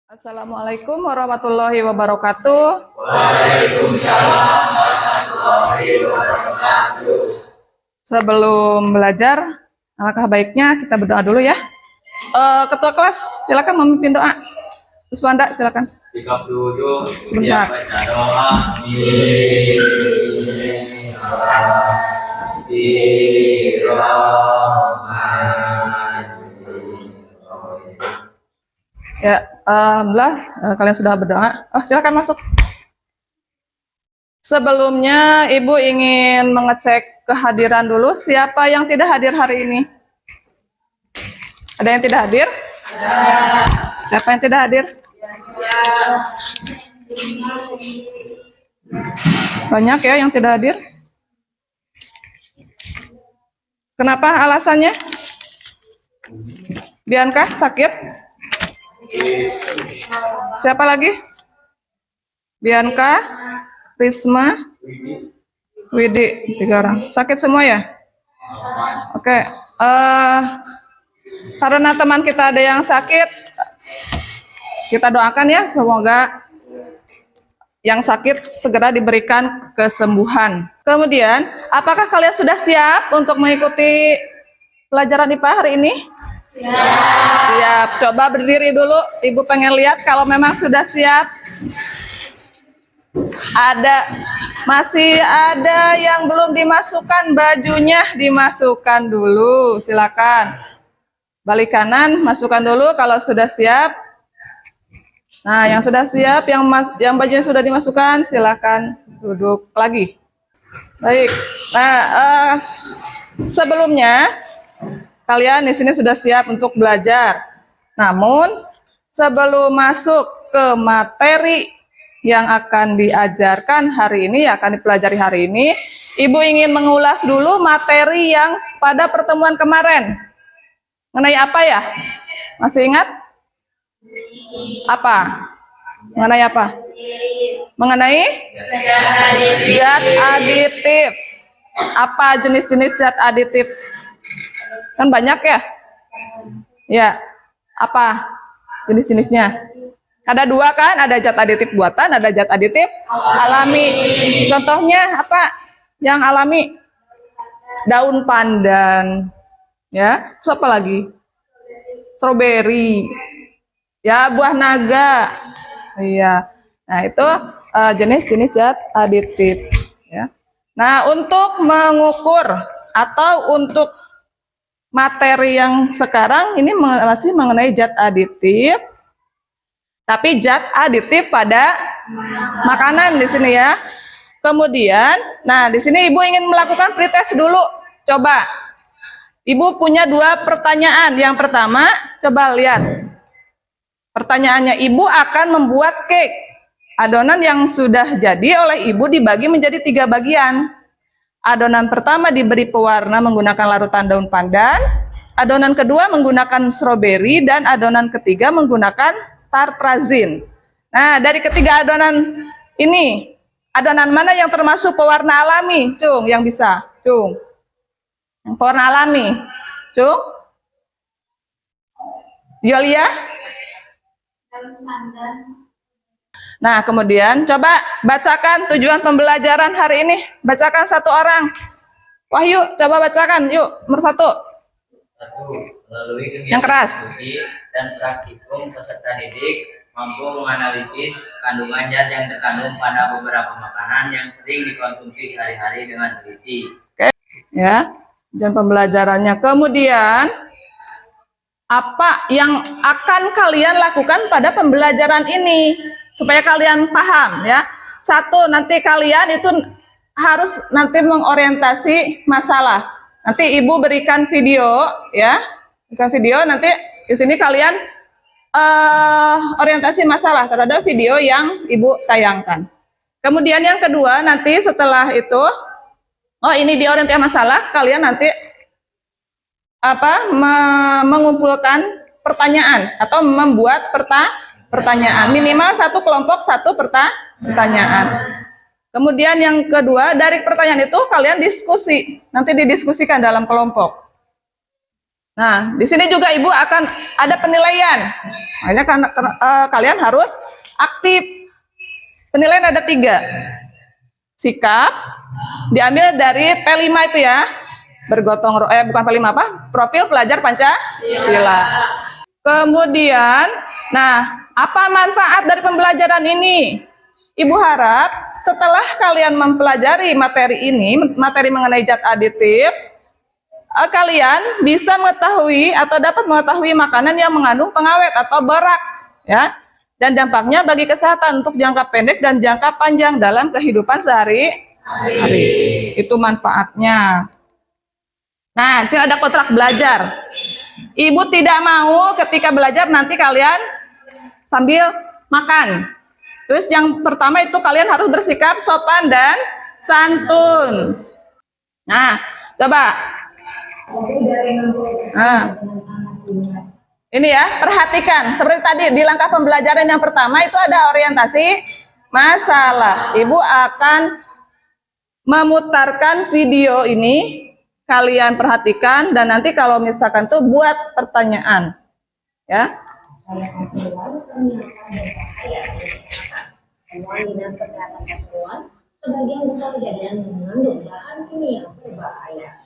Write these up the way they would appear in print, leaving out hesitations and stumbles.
Assalamualaikum warahmatullahi wabarakatuh. Waalaikumsalam warahmatullahi wabarakatuh. Sebelum belajar, alangkah baiknya kita berdoa dulu ya. Ketua kelas, silakan memimpin doa. Uswanda, silakan. 37 Sebentar. siap baca doa. Ya, alhamdulillah kalian sudah berdoa. Oh, silakan masuk. Sebelumnya Ibu ingin mengecek kehadiran dulu. Siapa yang tidak hadir hari ini? Ada yang tidak hadir? Siapa yang tidak hadir? Banyak ya yang tidak hadir. Kenapa alasannya? Bianca sakit? Siapa lagi? Bianca, Risma, Widi, 3 orang. Sakit semua ya? Oke. Karena teman kita ada yang sakit, kita doakan ya, semoga yang sakit segera diberikan kesembuhan. Kemudian, apakah kalian sudah siap untuk mengikuti pelajaran IPA hari ini? Siap. Coba berdiri dulu. Ibu pengen lihat kalau memang sudah siap. Masih ada yang belum dimasukkan bajunya, dimasukkan dulu. Silakan. Balik kanan, masukkan dulu kalau sudah siap. Nah, yang sudah siap, yang bajunya sudah dimasukkan, silakan duduk lagi. Baik. Nah, sebelumnya kalian di sini sudah siap untuk belajar. Namun, sebelum masuk ke materi yang akan diajarkan hari ini, yang akan dipelajari hari ini, Ibu ingin mengulas dulu materi yang pada pertemuan kemarin. Mengenai apa ya? Masih ingat? Apa? Mengenai apa? Mengenai zat aditif. Apa jenis-jenis zat aditif? Kan banyak ya? Ya. Apa jenis-jenisnya? Ada 2 kan? Ada zat aditif buatan, ada zat aditif alami. Contohnya apa? Yang alami? Daun pandan. Ya, terus apa lagi? Stroberi. Ya, buah naga. Iya. Nah, itu jenis-jenis zat aditif ya. Nah, untuk mengukur atau untuk materi yang sekarang ini masih mengenai zat aditif, tapi zat aditif pada makanan di sini ya. Kemudian, nah di sini Ibu ingin melakukan pretest dulu. Coba, Ibu punya 2 pertanyaan. Yang pertama, coba lihat. Pertanyaannya, Ibu akan membuat cake. Adonan yang sudah jadi oleh Ibu dibagi menjadi 3 bagian. Adonan pertama diberi pewarna menggunakan larutan daun pandan. Adonan kedua menggunakan stroberi. Dan adonan ketiga menggunakan tartrazin. Nah, dari ketiga adonan ini, adonan mana yang termasuk pewarna alami? Cung, yang bisa. Cung. Yang pewarna alami. Cung. Yolia? Nah, kemudian coba bacakan tujuan pembelajaran hari ini. Bacakan 1 orang. Wahyu, coba bacakan. Yuk, nomor 1. 1. Melalui Yang kegiatan keras. diskusi dan praktikum, peserta didik mampu menganalisis kandungan zat yang terkandung pada beberapa makanan yang sering dikonsumsi sehari-hari dengan teliti. Oke, ya. Tujuan pembelajarannya. Kemudian apa yang akan kalian lakukan pada pembelajaran ini supaya kalian paham ya. 1, nanti kalian itu harus nanti mengorientasi masalah. Nanti Ibu berikan video ya. Berikan video, nanti di sini kalian orientasi masalah terhadap video yang Ibu tayangkan. Kemudian yang kedua, nanti setelah itu ini diorientasi masalah, kalian nanti mengumpulkan pertanyaan atau membuat pertanyaan, minimal 1 kelompok 1 pertanyaan. Kemudian yang kedua, dari pertanyaan itu kalian diskusi, nanti didiskusikan dalam kelompok. Nah, di sini juga Ibu akan ada penilaian. Makanya kalian harus aktif. Penilaian ada 3. Sikap, diambil dari P5 itu ya. Bukan P5 apa? Profil pelajar Pancasila. Kemudian, nah, apa manfaat dari pembelajaran ini? Ibu harap setelah kalian mempelajari materi ini, materi mengenai zat aditif, kalian bisa mengetahui atau dapat mengetahui makanan yang mengandung pengawet atau berat, ya, dan dampaknya bagi kesehatan untuk jangka pendek dan jangka panjang dalam kehidupan sehari-hari. Itu manfaatnya. Nah, di sini ada kontrak belajar. Ibu tidak mau ketika belajar nanti kalian sambil makan. Terus yang pertama itu kalian harus bersikap sopan dan santun. Nah, coba. Nah, ini ya, perhatikan. Seperti tadi di langkah pembelajaran yang pertama itu ada orientasi masalah. Ibu akan memutarkan video ini. Kalian perhatikan dan nanti kalau misalkan tuh buat pertanyaan. Ya. Semua dinas kesehatan keseluruhan, sebagian besar kejadian mengandung bahan kimia berbahaya.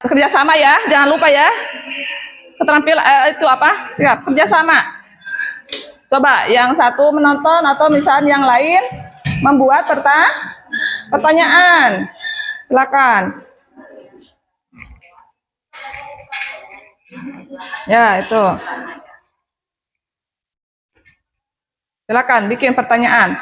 Kerjasama ya, jangan lupa ya. Keterampilan itu apa? Siap, kerjasama. Coba yang satu menonton atau misalnya yang lain membuat pertanyaan. Silakan. Ya, itu. Silakan bikin pertanyaan.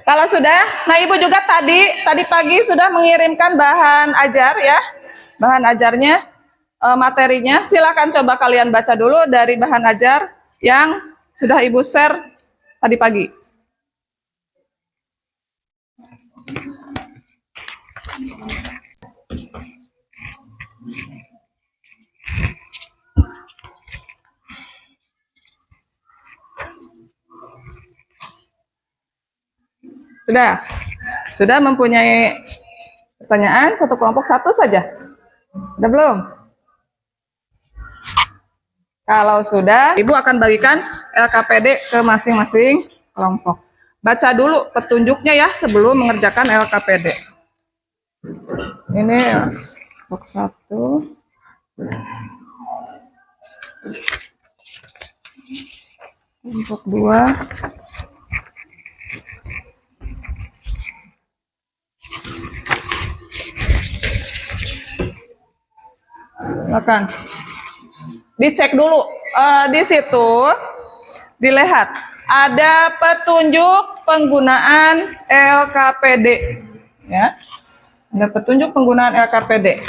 Kalau sudah, nah Ibu juga tadi pagi sudah mengirimkan bahan ajar ya, bahan ajarnya, materinya. Silakan coba kalian baca dulu dari bahan ajar yang sudah Ibu share tadi pagi. Sudah mempunyai pertanyaan satu kelompok satu saja? Sudah belum? Kalau sudah, Ibu akan bagikan LKPD ke masing-masing kelompok. Baca dulu petunjuknya ya sebelum mengerjakan LKPD. Ini kelompok 1. Kelompok 2. Silakan. Dicek dulu. Di situ dilihat ada petunjuk penggunaan LKPD. Ya. Ada petunjuk penggunaan LKPD.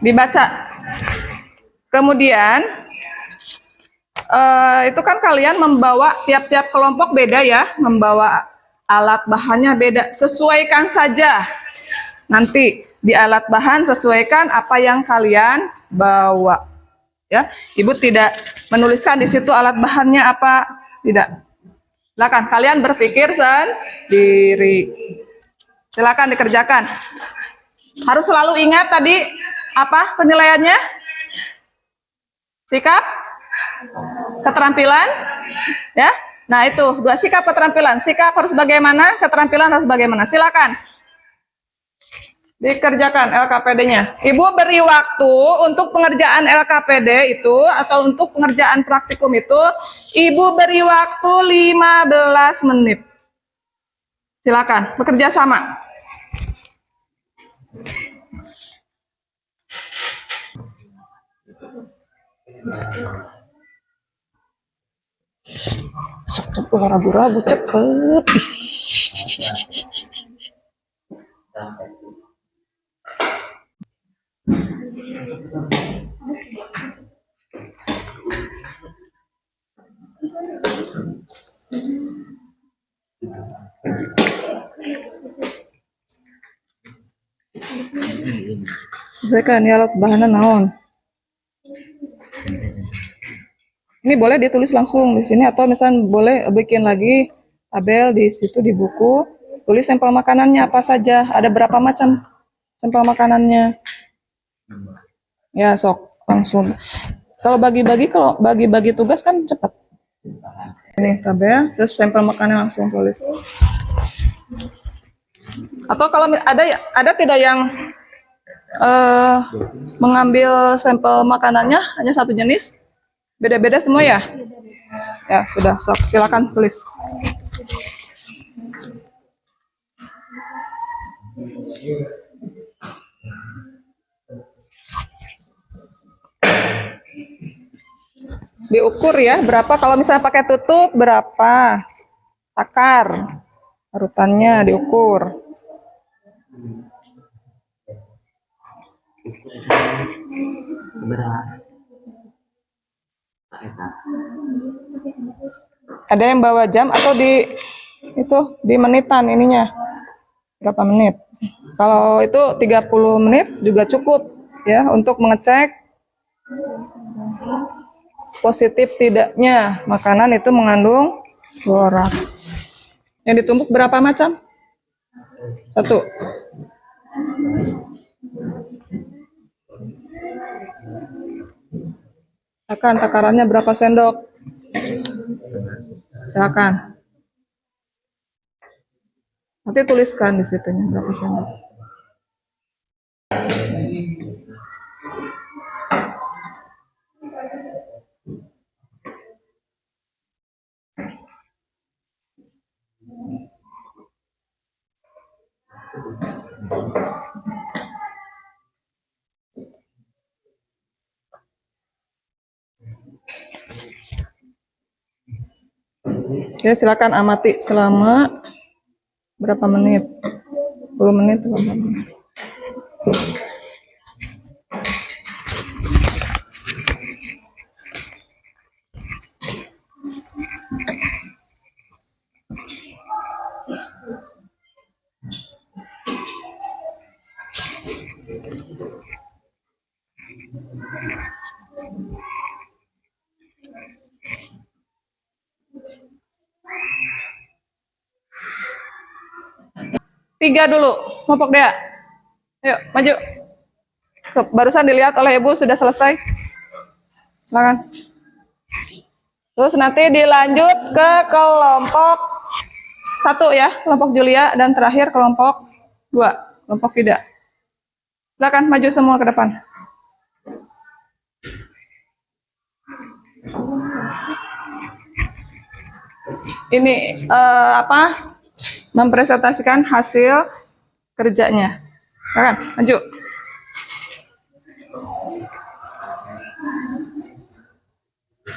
Dibaca. Kemudian itu kan kalian membawa tiap-tiap kelompok beda ya, membawa alat bahannya beda. Sesuaikan saja. Nanti di alat bahan sesuaikan apa yang kalian bawa. Ya, Ibu tidak menuliskan di situ alat bahannya apa, tidak. Silakan kalian berpikir sendiri. Silakan dikerjakan. Harus selalu ingat tadi apa penilaiannya? Sikap, keterampilan, ya. Nah, itu 2 sikap keterampilan. Sikap harus bagaimana, keterampilan harus bagaimana. Silakan dikerjakan LKPD-nya. Ibu beri waktu untuk pengerjaan LKPD itu atau untuk pengerjaan praktikum itu, Ibu beri waktu 15 menit. Silakan bekerja sama. Ragu-ragu cepet. Sesuaikan ya alat bahannya naon. Ini boleh ditulis langsung di sini atau misalnya boleh bikin lagi tabel di situ di buku, tulis sampel makanannya apa saja, ada berapa macam sampel makanannya. Ya, sok langsung. Kalau bagi-bagi tugas kan cepat. Ini tabel, terus sampel makanan langsung tulis. Atau kalau ada tidak yang mengambil sampel makanannya hanya satu jenis? Beda-beda semua ya? Ya, sudah. Silakan tulis. Diukur ya, berapa kalau misalnya pakai tutup, berapa? Takar. Parutannya diukur. Ada yang bawa jam atau di menitan ininya. Berapa menit? Kalau itu 30 menit juga cukup ya untuk mengecek positif tidaknya makanan itu mengandung boraks. Yang ditumbuk berapa macam? Satu. Takarannya berapa sendok? Silakan. Nanti tuliskan di situ berapa sendok. Oke, silakan amati selama berapa menit? 10 menit. Berapa menit? Tiga dulu, kelompok dia. Yuk, maju. Barusan dilihat oleh Ibu sudah selesai. Silakan. Terus nanti dilanjut ke kelompok 1 ya, kelompok Julia, dan terakhir kelompok 2, kelompok Fida. Silakan maju semua ke depan. Ini mempresentasikan hasil kerjanya. Silakan maju.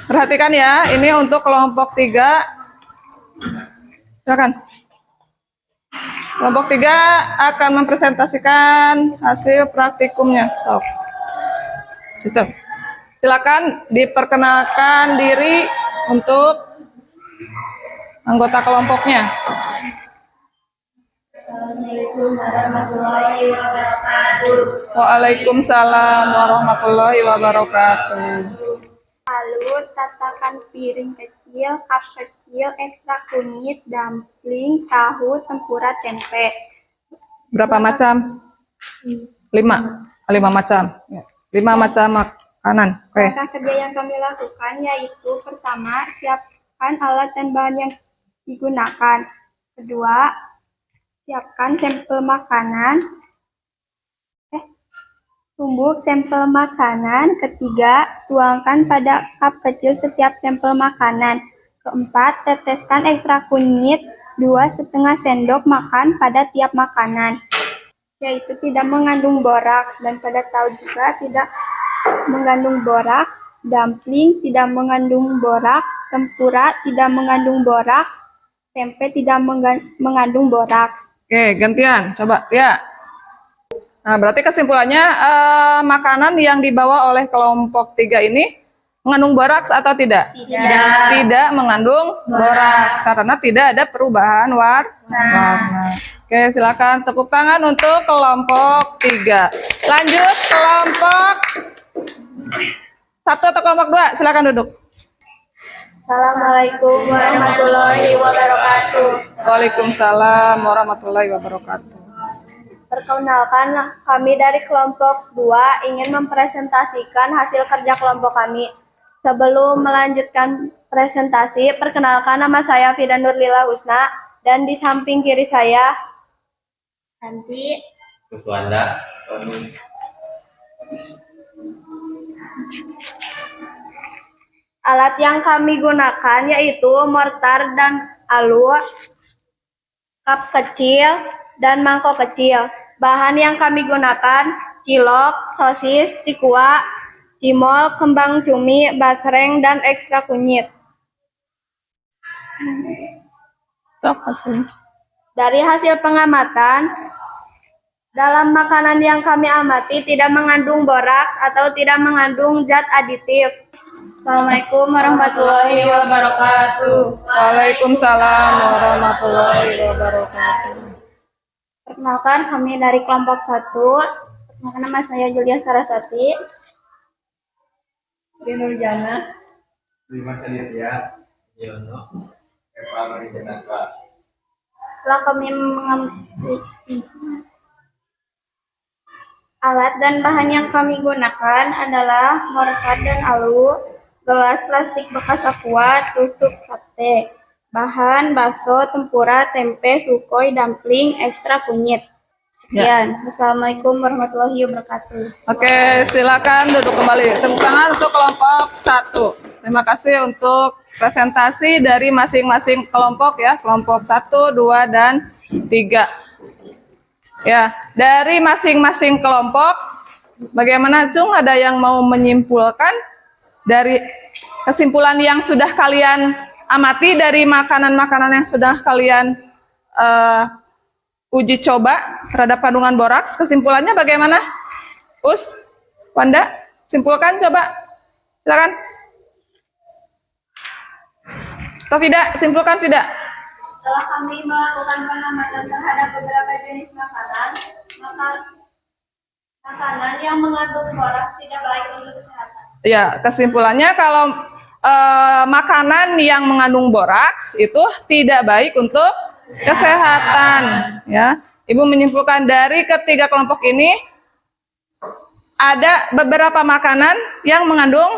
Perhatikan ya, ini untuk kelompok 3. Silakan. Kelompok 3 akan mempresentasikan hasil praktikumnya. Sok. Gitu. Silakan diperkenalkan diri untuk anggota kelompoknya. Assalamualaikum warahmatullahi wabarakatuh. Waalaikumsalam warahmatullahi wabarakatuh. Lalu tatakan piring kecil, cup kecil, ekstra kunyit, dumpling, tahu, tempura, tempe. Berapa macam? 5 macam. 5 macam makanan. Oke. Langkah kerja yang kami lakukan yaitu pertama, siapkan alat dan bahan yang digunakan. Kedua, siapkan sampel makanan. Tumbuk sampel makanan. Ketiga, tuangkan pada cup kecil setiap sampel makanan. Keempat, teteskan ekstra kunyit 2,5 sendok makan pada tiap makanan, yaitu tidak mengandung boraks, dan pada tahu juga tidak mengandung boraks. Dumpling tidak mengandung boraks, tempura tidak mengandung boraks, tempe tidak mengandung boraks. Oke, gantian. Coba, ya. Nah, berarti kesimpulannya makanan yang dibawa oleh kelompok 3 ini mengandung boraks atau tidak? Tidak. Tidak mengandung boraks karena tidak ada perubahan warna. Oke, silakan tepuk tangan untuk kelompok 3. Lanjut kelompok 1 atau kelompok 2, silakan duduk. Assalamualaikum warahmatullahi wabarakatuh. Waalaikumsalam warahmatullahi wabarakatuh. Perkenalkan, kami dari kelompok 2 ingin mempresentasikan hasil kerja kelompok kami. Sebelum melanjutkan presentasi, perkenalkan nama saya Fida Nurlila Husna, dan di samping kiri saya, Nanti. Kuswanda. Alat yang kami gunakan yaitu mortar dan alu, cup kecil, dan mangkok kecil. Bahan yang kami gunakan cilok, sosis, tikua, cimol, kembang cumi, basreng, dan ekstra kunyit. Dari hasil pengamatan, dalam makanan yang kami amati tidak mengandung boraks atau tidak mengandung zat aditif. Assalamualaikum warahmatullahi wabarakatuh. Waalaikumsalam warahmatullahi wabarakatuh. Perkenalkan, kami dari kelompok 1. Perkenalkan, nama saya Julia Sarasati. Nurjana. Yono. Eva Marijanaka. Setelah kami mengamati alat dan bahan yang kami gunakan adalah mortar dan alu, gelas plastik bekas aqua, tusuk sate, bahan bakso, tempura, tempe, sukoi, dumpling, ekstra kunyit. Sekian. Wassalamualaikum warahmatullahi wabarakatuh. Oke, silakan duduk kembali. Tepuk tangan untuk kelompok 1. Terima kasih untuk presentasi dari masing-masing kelompok ya, kelompok 1, 2, dan 3. Ya, dari masing-masing kelompok, bagaimana Cung? Ada yang mau menyimpulkan dari kesimpulan yang sudah kalian amati dari makanan-makanan yang sudah kalian uji coba terhadap kandungan boraks? Kesimpulannya bagaimana? Us, Wanda, simpulkan coba. Silakan. Atau Fida, simpulkan Fida. Setelah kami melakukan pengamatan terhadap beberapa jenis makanan, makanan yang mengandung boraks tidak baik untuk kesehatan. Ya, kesimpulannya kalau makanan yang mengandung boraks itu tidak baik untuk kesehatan. Ya, Ibu menyimpulkan dari ketiga kelompok ini ada beberapa makanan yang mengandung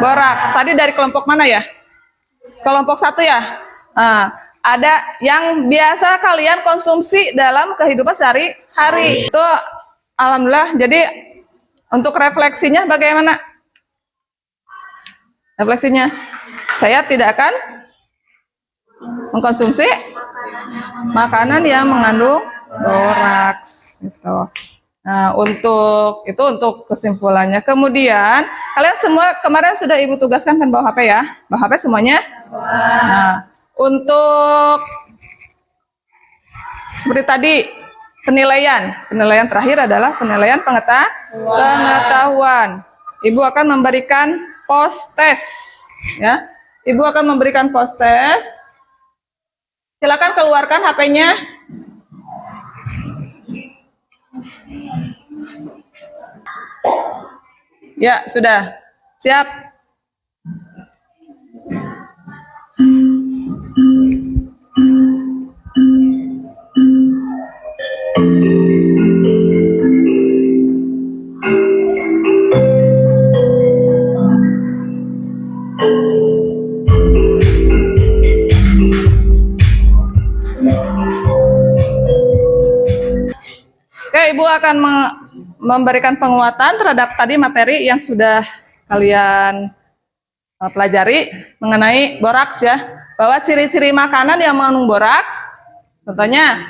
boraks. Tadi dari kelompok mana ya? Kelompok 1 ya. Nah, ada yang biasa kalian konsumsi dalam kehidupan sehari-hari. Itu alhamdulillah. Jadi untuk refleksinya bagaimana? Refleksinya, saya tidak akan mengkonsumsi makanan yang mengandung boraks. Gitu. Nah, untuk kesimpulannya. Kemudian kalian semua kemarin sudah Ibu tugaskan kan bawa HP ya, bawa HP semuanya. Nah, untuk seperti tadi penilaian terakhir adalah penilaian pengetahuan. Ibu akan memberikan post test, ya. Ibu akan memberikan post test. Silakan keluarkan HP-nya. Ya, sudah. Siap. Oke, Ibu akan memberikan penguatan terhadap tadi materi yang sudah kalian pelajari mengenai boraks ya. Bahwa ciri-ciri makanan yang mengandung boraks, contohnya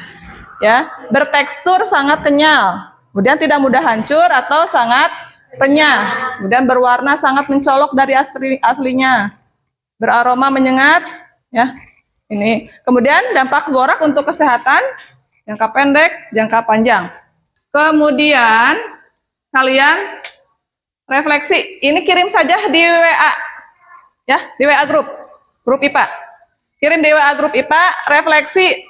ya, bertekstur sangat kenyal, kemudian tidak mudah hancur atau sangat renyah, kemudian berwarna sangat mencolok dari aslinya, beraroma menyengat ya. Ini. Kemudian dampak boraks untuk kesehatan jangka pendek, jangka panjang. Kemudian kalian refleksi, ini kirim saja di WA ya, di WA grup IPA. Kirim di WA grup IPA refleksi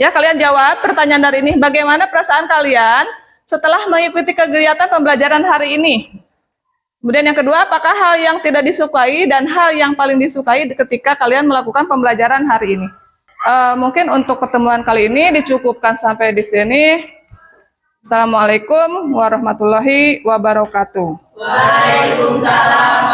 Ya, kalian jawab pertanyaan dari ini. Bagaimana perasaan kalian setelah mengikuti kegiatan pembelajaran hari ini? Kemudian yang kedua, apakah hal yang tidak disukai dan hal yang paling disukai ketika kalian melakukan pembelajaran hari ini? Mungkin untuk pertemuan kali ini dicukupkan sampai di sini. Assalamualaikum warahmatullahi wabarakatuh. Waalaikumsalam